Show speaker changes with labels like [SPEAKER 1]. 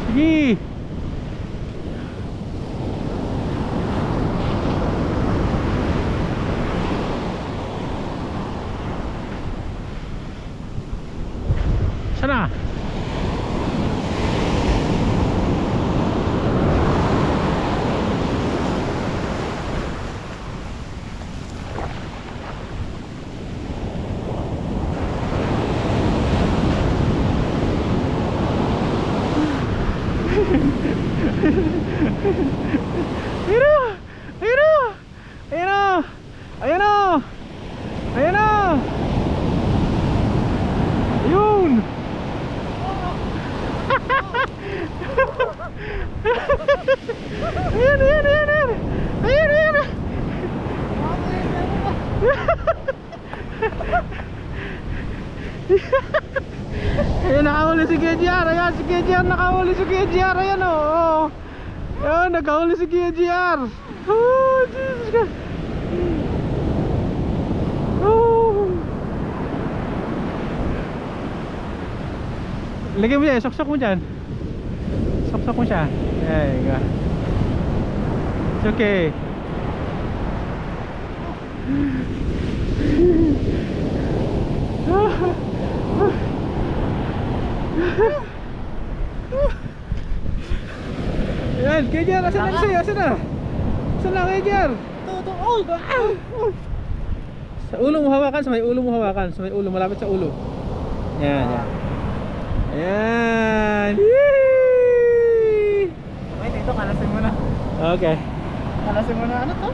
[SPEAKER 1] Sige. Sana. Ayun na! Ayun na! Ayun na! Ayun na! Ayun na! Ayun! Ayun, ayun, ayun, ayun! Ayun, ayun! Ayun, nakahuli si KGR. Ayan, si KGR nakahuli si KGR. Ayan, o. Ayun, nakahuli si KGR. Oh, Jesus God. Oh. Lagyan mo dyan, sok-sok mo dyan. Sok-sok mo siya. There you go. It's okay. Ayan, KGR, asan na sa'yo? Asan na? Asan na, KGR? Sa ulo mo hawakan, sa may ulo mo hawakan. Sa may ulo, malapit sa ulo. Ayan, ayan. Ayan. Yee!
[SPEAKER 2] Okay, dito, kalasin mo na.
[SPEAKER 1] Okay.
[SPEAKER 2] Kalasin mo na, ano to?